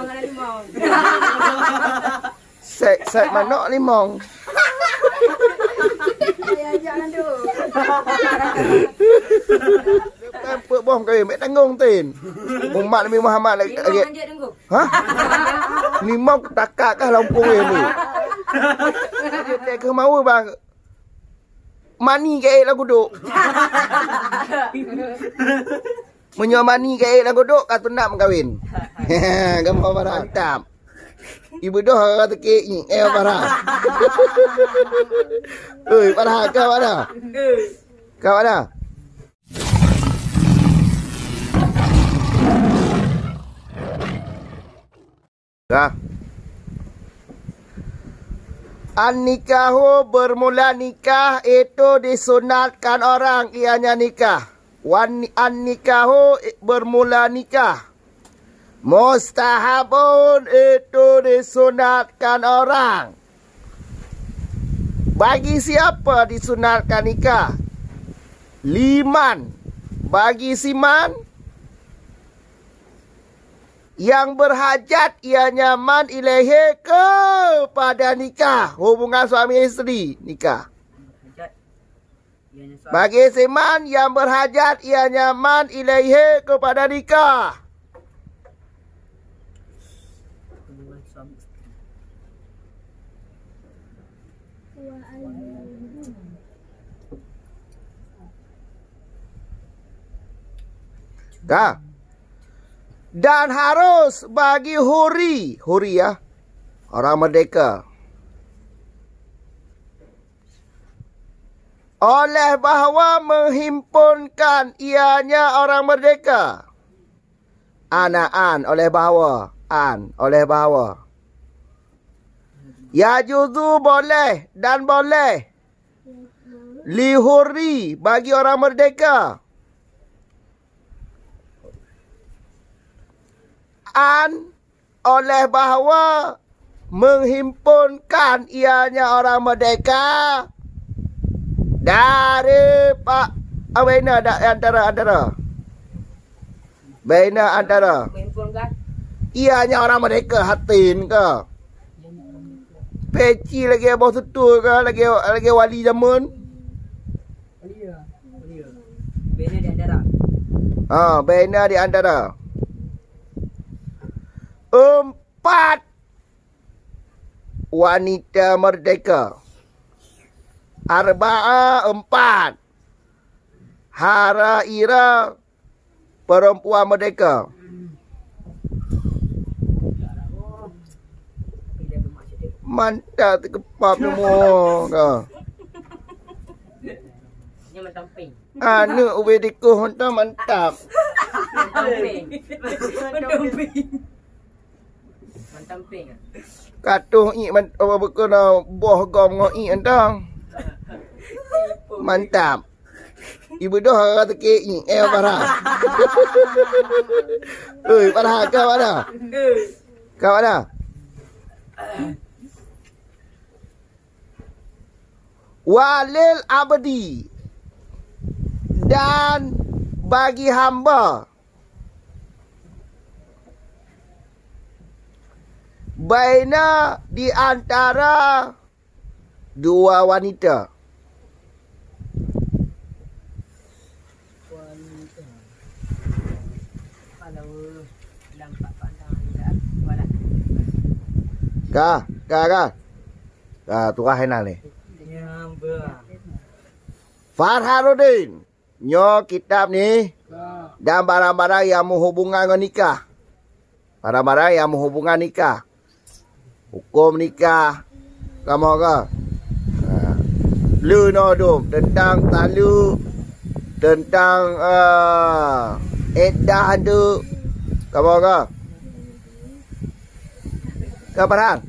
ada limau. Sek manok limong. Ya jangan tu. Tempuk bom kau mek tanggung tin. Umat Nabi Muhammad lagi. Ha? Limau takak kah lampung ni? Dia tak ke mau bang. Mani ke lah duduk. Menyo mani ke lah duduk kata nak mengkawin. Gambar barang hitam. Ibu dah kata ke ni barang. Oi, parah kau mana? Kau mana? Dah. An-nikahu bermula nikah itu disunatkan orang ianya nikah. An-nikahu bermula nikah. Mustahabun itu disunatkan orang. Bagi siapa disunatkan nikah? Liman. Bagi siman yang berhajat ia nyaman ilaihi kepada nikah. Hubungan suami isteri nikah. Bagi siman yang berhajat ia nyaman ilaihi kepada nikah. Dah. Dan harus bagi huri ya, orang merdeka, oleh bahawa menghimpunkan ianya orang merdeka. Anaan oleh bahawa, oleh bahawa. Ya juzu boleh dan boleh. Lihuri bagi orang merdeka. Oleh bahawa menghimpunkan ianya orang merdeka dari Pak Baina antara Baina antara ianya orang merdeka hatin ke peci lagi bawah setul ke lagi wali zaman Baina di antara. Baina di antara 4 wanita merdeka. Arba'a 4. Hara ira perempuan merdeka. Mantap terkepap semua. Ini mentamping. Anu ubediko honta mantap. Mentamping. Katuh i apa kena boh gom ngoi entang. Mantap. Ibu dah kata ke i parah. Oi, parah kau ada? Kau ada? Walil abdi dan bagi hamba baina di antara 2 wanita. Kah? Tuah henal ni. Farharuddin, nyo kitab ni dan barang-barang yang menghubungkan dengan nikah. Barang-barang yang menghubungkan nikah. Hukum nikah. Kamu ke? Lu nodum tentang talu, tentang edah tu. Kamu ke? Kaparan?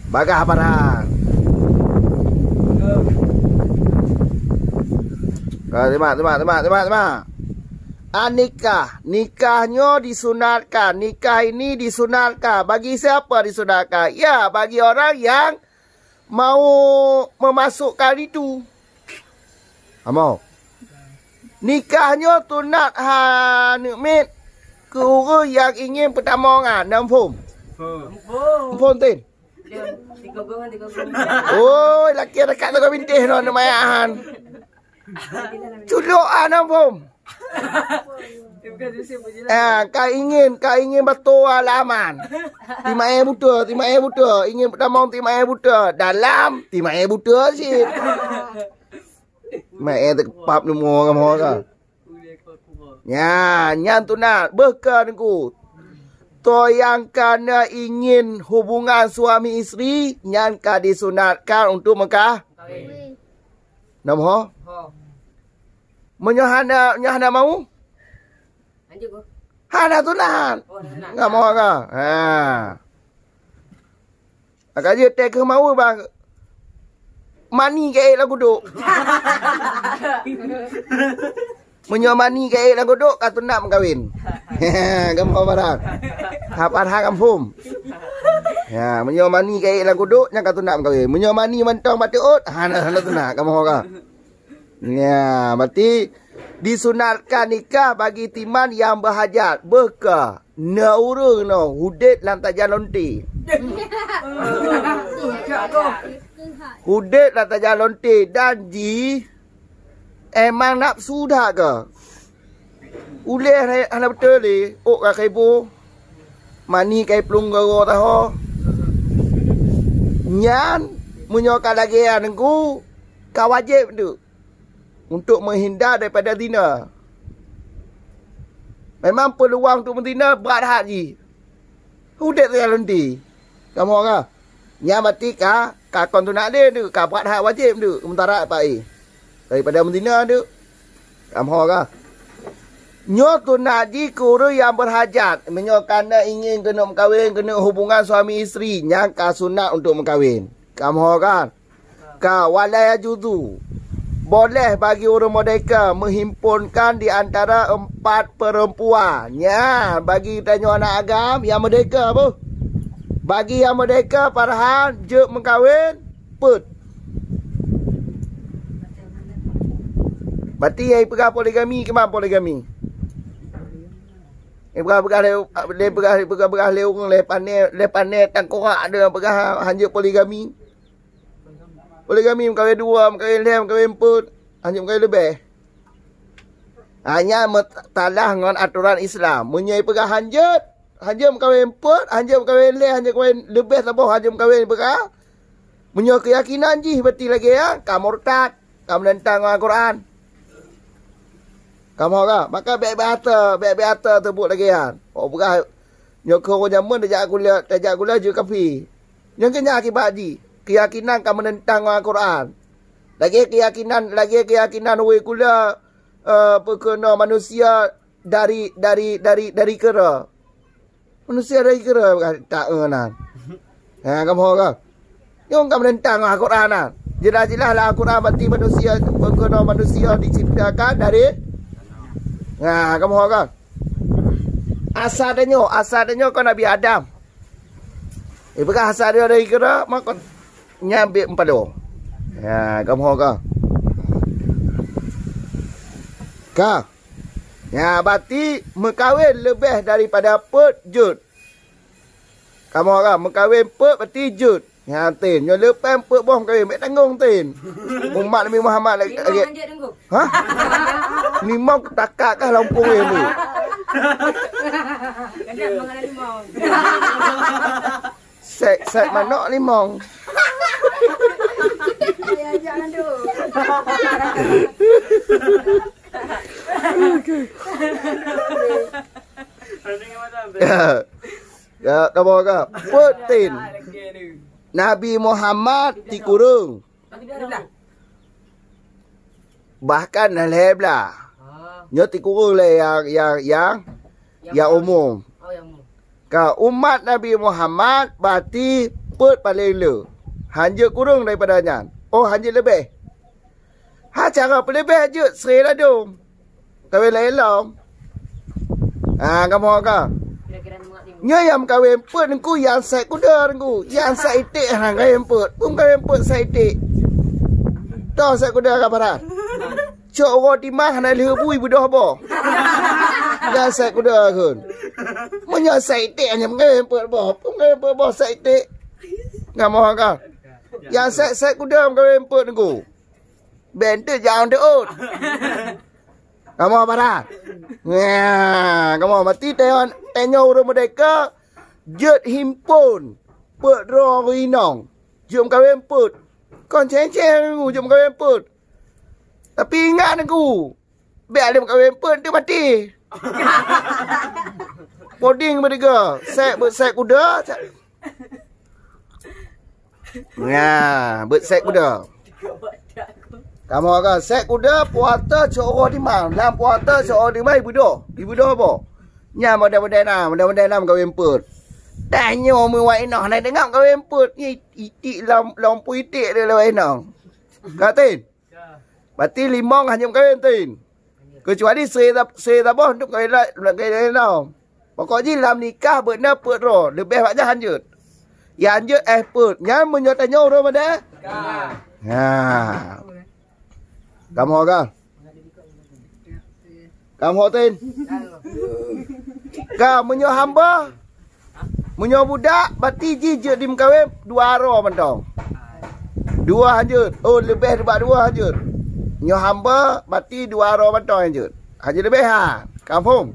Bagah paran. Terima. Nikahnya disunatkan. Nikah ini disunatkan. Bagi siapa disunatkan? Ya, bagi orang yang mau memasukkan itu. Mau? Nikahnya tunat Nukmit ke orang yang ingin pertamongan dalam form. Form tin. Dia 3 bulan 3 bulan. Oh, laki dekat tu kau bintih no namayan. Culokan dalam form. Kau ingin betul alaman. Timai buta, ingin pertamong timai buta. Dalam timai buta sih. Mẹ tự bạp được mùa ngầm hoa cả. Nyan tunat bahkan ku. To yang kana ingin hubungan suami istri nyan ka disunatkan untuk Mekah. Nam ho? Menyahana mau? Anjir ko. Hana tunat. Ngam hoa ka. Agak je tek mau bang. Mani ke lah duduk. Menyomani ke lah duduk kata nak mengkawin. Gambar barang. Hapan ha kampung. Ya, menyomani ke lah duduk nya kata nak mengkawin. Menyomani mentong batuut, hana tu nak kamu ka. Ya, berarti disunatkan nikah bagi timan yang berhajat, berkah, naurung no, hudet lantak jalan ti. Hudet lantak jalan ti dan ji emang nafsu dah ke? Uleh hana betul ni, ok ka kai bo. Mani kai plung garo taho. Nyan menyokan lagi anengku kau wajib tu untuk menghindar daripada zina. Memang peluang untuk berzina berat haji. Hudet jalan ti. Kamu orang nya mati ka kon tu nak dia tu, ka berat hak wajib tu, sementara apa daripada berzina tu. Kamu orang nyo tu naji kuru yang berhajat, menyo kana ingin kena berkahwin, kena hubungan suami isteri, yang ka sunat untuk berkahwin. Kamu kan? Ka walaya juzu. Boleh bagi orang merdeka menghimpunkan di antara 4 perempuan. Ya, bagi tanya anak agam yang merdeka apa? Bagi yang merdeka parahan je berkahwin, put. Berarti yang pegang poligami ke mana poligami? Pegang orang lepanel tangkorak ada pegang hanya poligami. Poligami berkahwin 2, berkahwin 5, berkahwin 4, hanya berkahwin lebih. Hanya talah dengan aturan Islam. Menyai pegang hanya berkahwin 4, hanya berkahwin 5, hanya berkahwin lebih tambah hanya berkahwin pegang. Menyai keyakinan ji berarti lagi ya, kamu murtad, kamu menentang Al-Quran. Kamu orang, maka baik-baik harta terbuk lagi kan. Oh, bukan nyokong zaman tajak gula je kafi. Yang kena akibat di keyakinan kamu menentang Al-Quran. Lagi keyakinan we gula perkena manusia dari kera. Manusia dari kera tak ngenan. Kamu orang. Yang kamu menentang Al-Quran. Jelas-jelas lah Al-Quran berarti manusia perkena manusia diciptakan dari. Nah, kamu orang. Asalnya kau Nabi Adam. Bukan asal dia dari kera, maka nyambil 4 orang. Ya, kamu orang. Kau. Ya, berarti berkahwin lebih daripada 4 jud. Kamu orang, berkahwin 4 berarti jud. Ya, tin. Yang lepas 4 boh kahwin, mek tanggung tin. Umat Nabi Muhammad lagi. Ha? Limau takak kah lampung ni? Kena mengenai limau. Set manok limau. Ya, jangan tu. Ya, kamu orang. Putin. Nabi Muhammad dikurung. Bahkan alhamdulillah. Nyo dikurung le yang umum. Oh, yang umum. Ka umat Nabi Muhammad berarti put paling le. Hanya kurung daripadanya. Oh, hanya lebih. Ha cara lebih je seri lah dong. Kawin lain lah. Kamu orang. Nya yang kawin put nengku yang sai kuda nengku. Yang sai itik hang kawin put. Pun kawin put sai itik. Tahu sai kuda ka parat. cok roti mah nak leh bui budah bo. Dah sai kuda kun. Menyo sai tek hanya ngai pet bo. Ngai pet bo sai tek. Ngamo ka. Ya sai kuda ngai pet ngku. Ben tu jangan tu ut. Ngamo para. Nha, ngamo mati teon tenyo ro mereka. Jet himpun. Pet ro rinong. Jom kawin put. Kon ceng-ceng aku jom kawin put. Tapi ingat aku. Biar dia kawin put dia mati. Poding mereka. Set kuda. Nah, set kuda. Kamu akan set kuda puasa coro di mana? Dalam puasa coro di mana ibu dah apa? Nya mudah-mudahan kawin put. Tanya mu wai noh nak dengar kawin put ni itik lampu itik dia wai noh. Katin. Berarti limong hanya kawin tin. Kecuali saya boh untuk kawin noh. Pokoknya dalam nikah benar put ro, lebih banyak hanjut. Ya hanjut put. Nya menyo tanya ro mana? Ha. Kamu kan? Kamu tin. Kamu menyo hamba. Menyo budak berarti jijik di mkawin 2 aro mentong. 2 hanjut. Oh lebih daripada 2 hanjut. Menyo hamba berarti 2 aro mentong hanjut. Haji lebih ha. Kampung.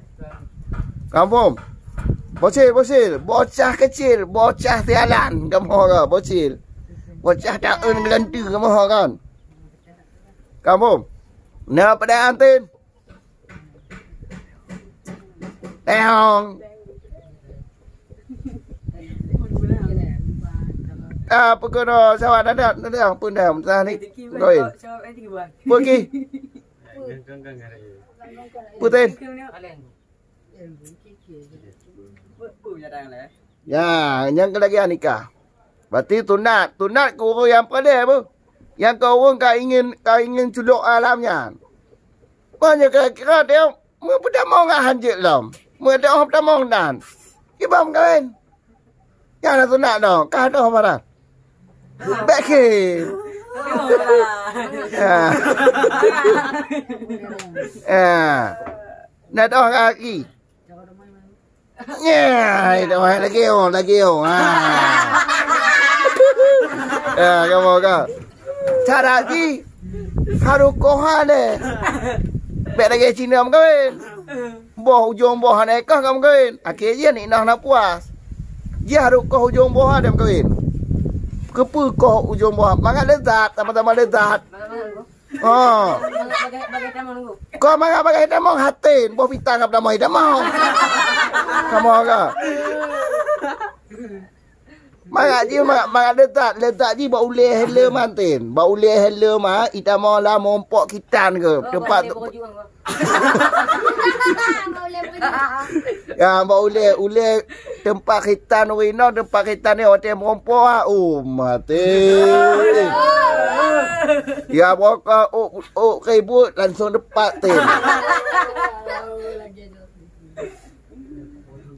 Bocil. Bocah kecil, bocah tialan kamu ke bocil. Bocah tak ngelentu kamu kan. Kampung. Nah pada antin. Teong. Pekena sawat ada pun dah ni koin. Pergi. Putin. Ya, yang lagi nikah. Berarti tunat ku yang pada apa? Yang kau ingin culuk alamnya. Banyak kira dia pada mau ngah hanjit lam. Mereka orang pada mau nan. Kibam kawin. Yang nak tunat dong, kah dah marah. Bekir. Nak dah kaki. Ya, dah lagi oh. Kamu kau. Cara lagi harus kohan deh. Bek lagi Cina kawin. Boh ujung boh nekah kamu kawin. Akhirnya ni nak puas. Dia harus kau ujung boh ada kawin. Kepu kau ujung boh. Mangat lezat, sama-sama lezat. Oh. Kau mangat bagai tamong hatin. Boh pitang apa tamong tamong. Kamu kau. Mangat lezat ji bau leh hele mantin. Bau leh hele mah itamo la mompok kitan ke tempat. Ya bau leh tempat kitan wino tempat kitan ni hotel mompok ah. Oh mati. Ya boka ribut langsung depan tin.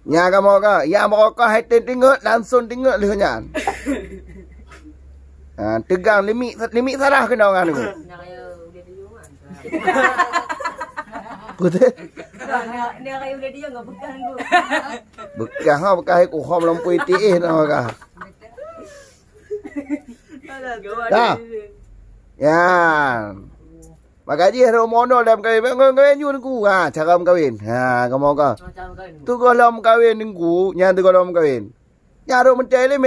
Ya kamu ka, ya mereka hatin tengok langsung tengok lehnya. Tegang limit sarah kena orang tu. Betul. Dia kayu dia enggak bekas tu. Bekas aku khom lampu itik nak ka. Dah. Ya. Makanya ada mono dalam kawin. Kawin you nunggu. Cara kawin. Kamu ka. Tu kalau kawin nunggu, nyata kalau kawin. Nyaro mencari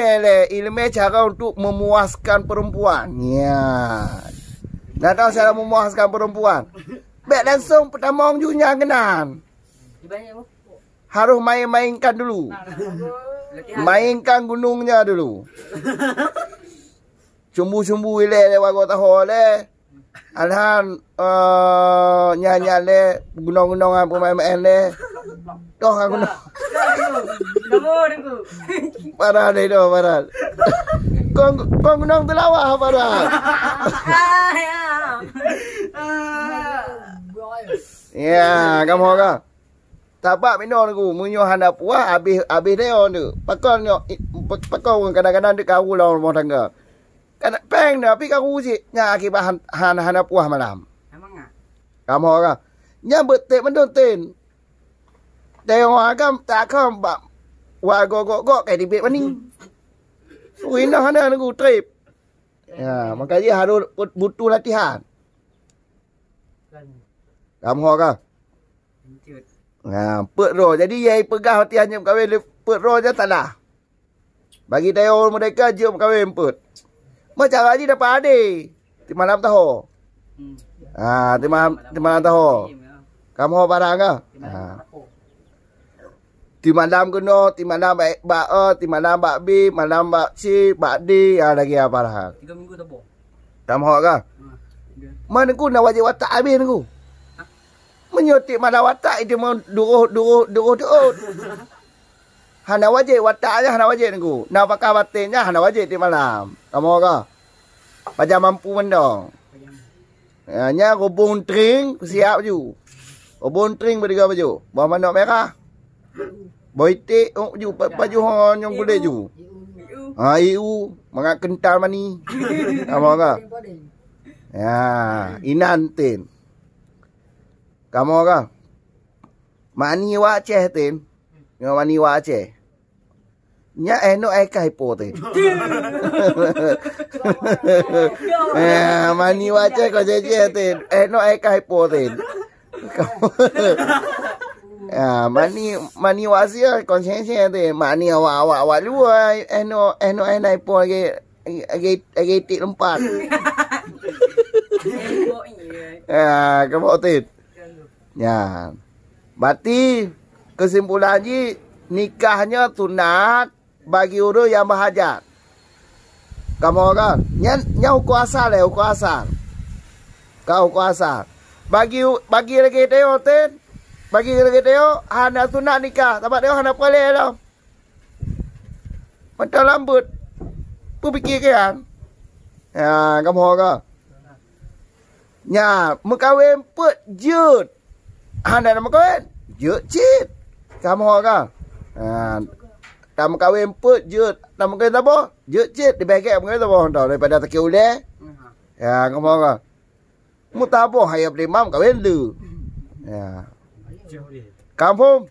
ilmu cara untuk memuaskan perempuan. Ya. Nak tahu cara memuaskan perempuan. Baik langsung pertama you kenan. Harus mainkan dulu. Mainkan gunungnya dulu. Cumbu-cumbu ile lewat kota hole. Alhan nyanyi le gunung-gunung apa main le. Toh aku nak. Parah deh doh parah. Kau gunung telawah parah. Ya, kamu ka. Tapak minor aku munyo handap wah habis dia on tu. Pakon kadang-kadang dekat aku lah rumah tangga. Kan peng dah tapi kau uji nya akibat hana puah malam. Emang ah. Kamu kan. Nya betek mendon ten. Dewa kan tak kan bak. Wa go kayak di bet maning. Wina hana nunggu trip. Ya, makanya harus butuh latihan. Kamu kan. Nah, pek roh. Jadi yai pegang latihannya kawin pek roh je tak lah. Bagi Deo mereka jom kawin pet. Macam lagi dapat adik. Di malam tahu. Di malam tahu. Kamu barang ke? Di malam kena, di malam bak A, di malam bak B, malam bak C, bak D, lagi apa lah. 3 minggu tak apa. Kamu ke? Mana ku nak wajib watak habis ku? Menyotik mana watak itu mau duruh. Hana wajib watak aja hana wajib ku. Nak pakai batinnya hana wajib di malam. Kamu ke? Macam mampu mendong. Nya robong tring siap ju. Robong tring bertiga baju. Bawa manok merah. Boitik ju baju hon yang boleh ju. Iu mangak kental mani. Kamu ke? Ya, inan tin. Kamu ke? Mani wa Aceh tin. Yang mani wa Aceh. Nya eno kai po tin. Mani wa Aceh ko je tin. Eno kai po tin. Ya, mani wasia konsensia tin. Mani awak luar eno enai po lagi tik lompat. Ya, kamu tin. Ya. Berarti kesimpulannya nikahnya sunat bagi orang yang berhajat. Kamu kan? Nya hukum asal le, hukum asal. Kau hukum asal. Bagi lagi Deo ten. Bagi lagi Deo hana sunat nikah. Sebab Deo hana boleh lah. Macam lambut. Pu fikir kan? Ya, kamu kan? Nya, mengkawin put jut. Hana nama kawin? Jut cit. Kamu kan? Tak mengkawin put jut. Tak mengkawin apa? Jut cit. Di bagian mengkawin apa? Tahu daripada tak kira. Ya, kamu kan? Mu tak apa hayap limam kawin lu. Ya. Kamu